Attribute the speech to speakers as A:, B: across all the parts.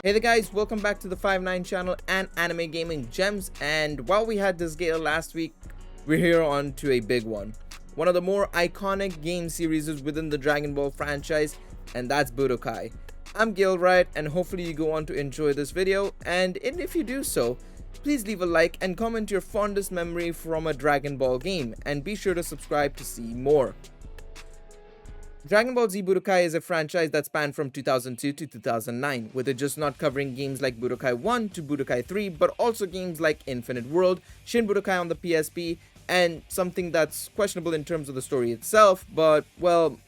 A: Hey there guys, welcome back to the 59 channel and Anime Gaming Gems. And while we had this gala last week, we're here on to a big one. One of the more iconic game series within the Dragon Ball franchise, and that's Budokai. I'm Gil Wright, and hopefully you go on to enjoy this video, and if you do so, please leave a like and comment your fondest memory from a Dragon Ball game, and be sure to subscribe to see more. Dragon Ball Z Budokai is a franchise that spanned from 2002 to 2009, with it just not covering games like Budokai 1 to Budokai 3, but also games like Infinite World, Shin Budokai on the PSP, and something that's questionable in terms of the story itself, but, well,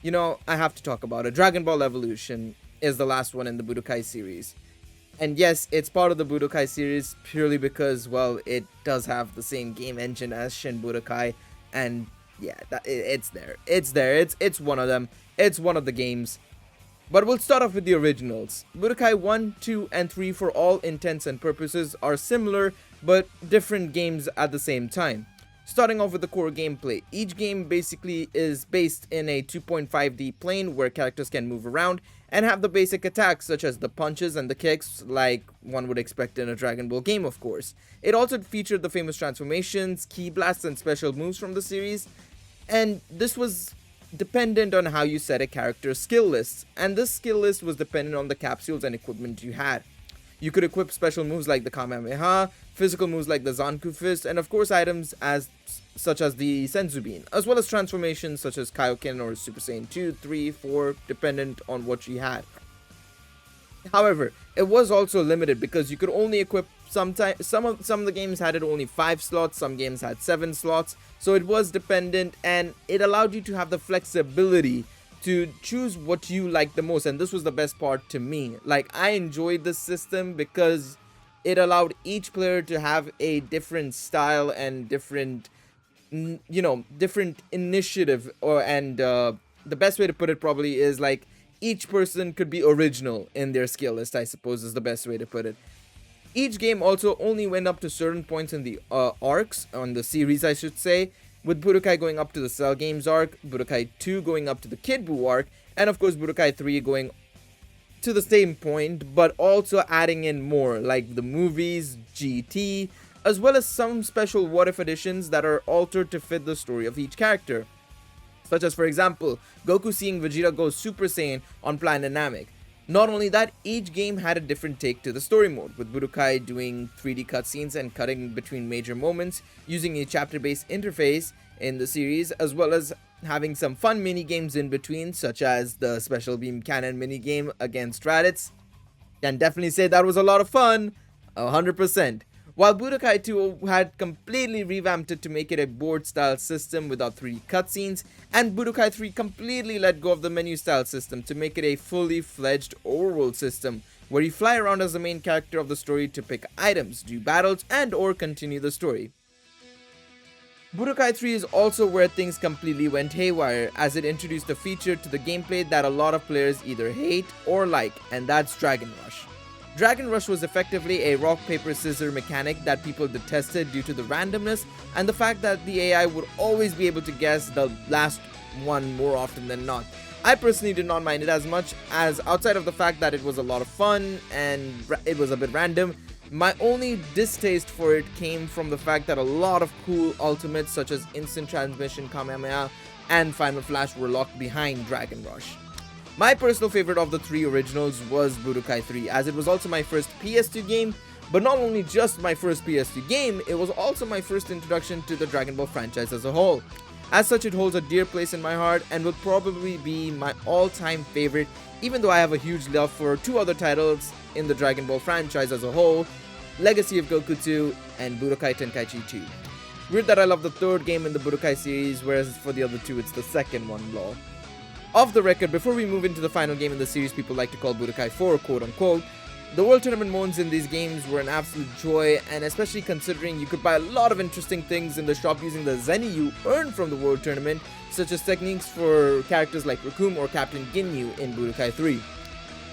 A: I have to talk about it. Dragon Ball Evolution is the last one in the Budokai series. And yes, it's part of the Budokai series purely because, well, it does have the same game engine as Shin Budokai, and yeah, it's there. It's one of them. It's one of the games. But we'll start off with the originals. Budokai 1, 2, and 3 for all intents and purposes are similar, but different games at the same time. Starting off with the core gameplay. Each game basically is based in a 2.5D plane where characters can move around and have the basic attacks such as the punches and the kicks like one would expect in a Dragon Ball game, of course. It also featured the famous transformations, ki blasts, and special moves from the series, and this was dependent on how you set a character's skill list, and this skill list was dependent on the capsules and equipment you had. You could equip special moves like the Kamehameha, physical moves like the Zanku Fist, and of course items such as the Senzu Bean, as well as transformations such as Kaioken or Super Saiyan 2, 3, 4, dependent on what you had. However, it was also limited because you could only equip some of the games had it only 5 slots, some games had 7 slots, so it was dependent, and it allowed you to have the flexibility to choose what you like the most. And this was the best part to me. Like, I enjoyed this system because it allowed each player to have a different style and different initiative, and the best way to put it probably is like each person could be original in their skill list, I suppose is the best way to put it. Each game also only went up to certain points in the arcs, on the series I should say, with Budokai going up to the Cell Games arc, Budokai 2 going up to the Kid Buu arc, and of course Budokai 3 going to the same point, but also adding in more, like the movies, GT, as well as some special what-if editions that are altered to fit the story of each character. Such as, for example, Goku seeing Vegeta go Super Saiyan on Planet Namek. Not only that, each game had a different take to the story mode, with Budokai doing 3D cutscenes and cutting between major moments using a chapter-based interface in the series, as well as having some fun mini-games in between, such as the Special Beam Cannon mini-game against Raditz. Can definitely say that was a lot of fun, 100%. While Budokai 2 had completely revamped it to make it a board-style system without 3D cutscenes, and Budokai 3 completely let go of the menu-style system to make it a fully fledged overworld system, where you fly around as the main character of the story to pick items, do battles, and or continue the story. Budokai 3 is also where things completely went haywire, as it introduced a feature to the gameplay that a lot of players either hate or like, and that's Dragon Rush. Dragon Rush was effectively a rock, paper, scissors mechanic that people detested due to the randomness and the fact that the AI would always be able to guess the last one more often than not. I personally did not mind it as much, as outside of the fact that it was a lot of fun and it was a bit random, my only distaste for it came from the fact that a lot of cool ultimates such as Instant Transmission, Kamehameha, and Final Flash were locked behind Dragon Rush. My personal favorite of the 3 originals was Budokai 3, as it was also my first PS2 game, but not only just my first PS2 game, it was also my first introduction to the Dragon Ball franchise as a whole. As such, it holds a dear place in my heart and will probably be my all-time favorite, even though I have a huge love for 2 other titles in the Dragon Ball franchise as a whole, Legacy of Goku 2 and Budokai Tenkaichi 2. Weird that I love the 3rd game in the Budokai series, whereas for the other 2 it's the 2nd one, lol. Off the record, before we move into the final game in the series people like to call Budokai 4, quote-unquote, the World Tournament modes in these games were an absolute joy, and especially considering you could buy a lot of interesting things in the shop using the Zeni you earned from the World Tournament, such as techniques for characters like Raccoon or Captain Ginyu in Budokai 3.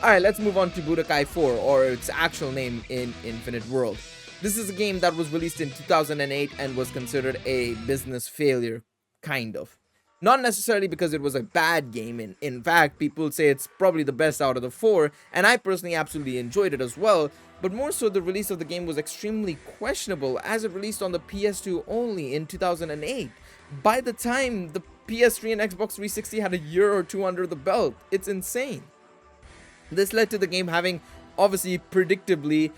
A: Alright, let's move on to Budokai 4, or its actual name in Infinite World. This is a game that was released in 2008 and was considered a business failure, kind of. Not necessarily because it was a bad game. In fact, people say it's probably the best out of the four, and I personally absolutely enjoyed it as well. But more so, the release of the game was extremely questionable as it released on the PS2 only in 2008. By the time the PS3 and Xbox 360 had a year or two under the belt, it's insane. This led to the game having, obviously, predictably,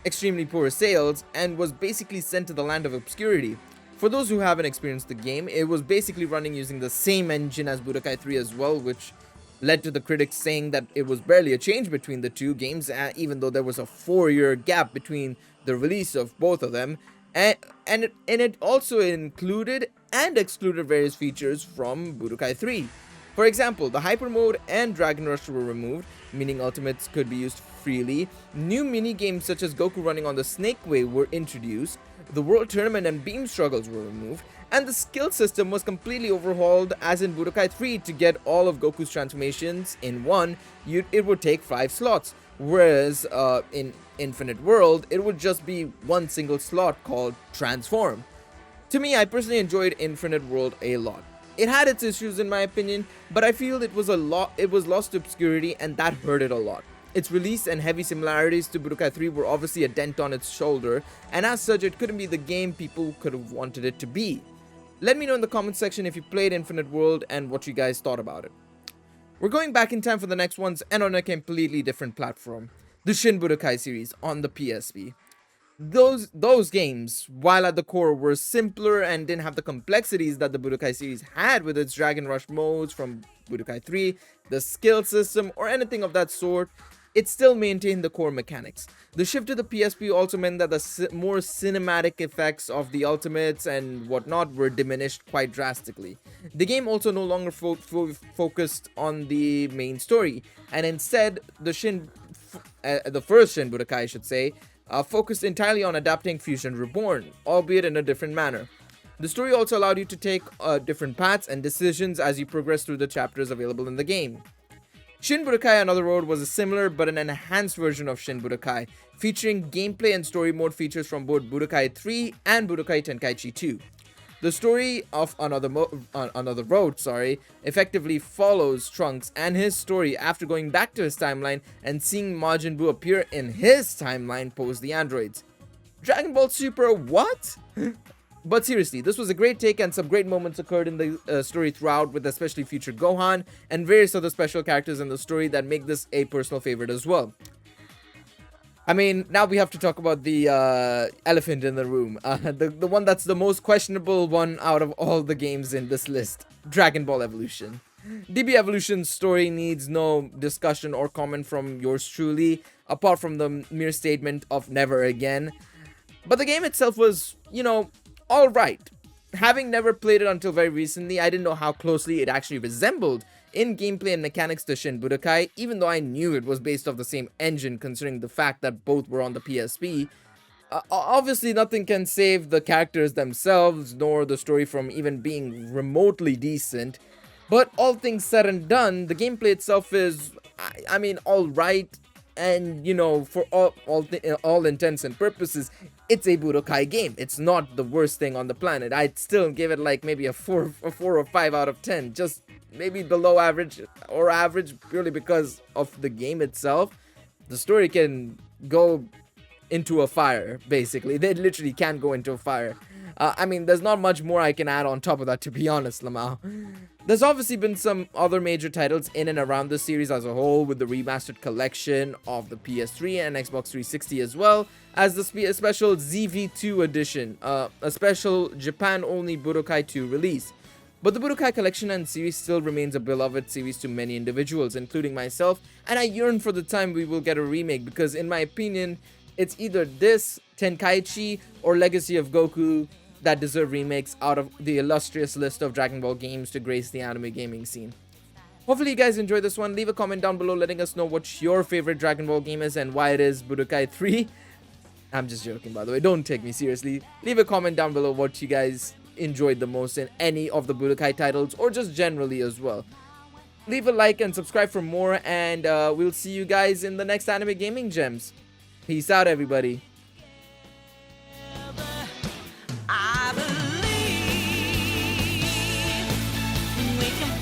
A: extremely poor sales and was basically sent to the land of obscurity. For those who haven't experienced the game, it was basically running using the same engine as Budokai 3 as well, which led to the critics saying that it was barely a change between the two games, even though there was a 4-year gap between the release of both of them. And it also included and excluded various features from Budokai 3. For example, the Hyper Mode and Dragon Rush were removed, meaning ultimates could be used freely. New mini-games such as Goku running on the Snake Way were introduced, the World Tournament and Beam Struggles were removed, and the skill system was completely overhauled. As in Budokai 3, to get all of Goku's transformations in one, it would take 5 slots, whereas in Infinite World, it would just be one single slot called Transform. To me, I personally enjoyed Infinite World a lot. It had its issues in my opinion, but I feel it was lost to obscurity, and that hurt it a lot. Its release and heavy similarities to Budokai 3 were obviously a dent on its shoulder, and as such it couldn't be the game people could have wanted it to be. Let me know in the comments section if you played Infinite World and what you guys thought about it. We're going back in time for the next ones, and on a completely different platform. The Shin Budokai series on the PSP. Those games, while at the core were simpler and didn't have the complexities that the Budokai series had with its Dragon Rush modes from Budokai 3, the skill system, or anything of that sort, it still maintained the core mechanics. The shift to the PSP also meant that the more cinematic effects of the ultimates and whatnot were diminished quite drastically. The game also no longer focused on the main story, and instead the first Shin Budokai, I should say, focused entirely on adapting Fusion Reborn, albeit in a different manner. The story also allowed you to take different paths and decisions as you progress through the chapters available in the game. Shin Budokai Another Road was a similar but an enhanced version of Shin Budokai, featuring gameplay and story mode features from both Budokai 3 and Budokai Tenkaichi 2. The story of Another Road, effectively follows Trunks and his story after going back to his timeline and seeing Majin Buu appear in his timeline post the androids. Dragon Ball Super, what? But seriously, this was a great take, and some great moments occurred in the story throughout, with especially future Gohan and various other special characters in the story that make this a personal favorite as well. I mean, now we have to talk about the elephant in the room, the one that's the most questionable one out of all the games in this list, Dragon Ball Evolution. DB Evolution's story needs no discussion or comment from yours truly, apart from the mere statement of never again. But the game itself was, alright. Having never played it until very recently, I didn't know how closely it actually resembled in gameplay and mechanics to Shin Budokai, even though I knew it was based off the same engine, considering the fact that both were on the PSP. Obviously, nothing can save the characters themselves, nor the story from even being remotely decent. But all things said and done, the gameplay itself is, alright. And, for all intents and purposes, it's a Budokai game. It's not the worst thing on the planet. I'd still give it like maybe a 4 or 5 out of 10. Just maybe below average or average, purely because of the game itself. The story can go into a fire, basically. They literally can go into a fire. There's not much more I can add on top of that, to be honest, Lamau. There's obviously been some other major titles in and around the series as a whole, with the remastered collection of the PS3 and Xbox 360, as well as the special ZV2 edition, a special Japan-only Budokai 2 release. But the Budokai collection and series still remains a beloved series to many individuals, including myself, and I yearn for the time we will get a remake, because in my opinion, it's either this, Tenkaichi, or Legacy of Goku that deserve remakes out of the illustrious list of Dragon Ball games to grace the anime gaming scene. Hopefully you guys enjoyed this one. Leave a comment down below letting us know what your favorite Dragon Ball game is and why it is Budokai 3. I'm just joking, by the way. Don't take me seriously. Leave a comment down below what you guys enjoyed the most in any of the Budokai titles, or just generally as well. Leave a like and subscribe for more, and we'll see you guys in the next Anime Gaming Gems. Peace out, everybody.
B: situation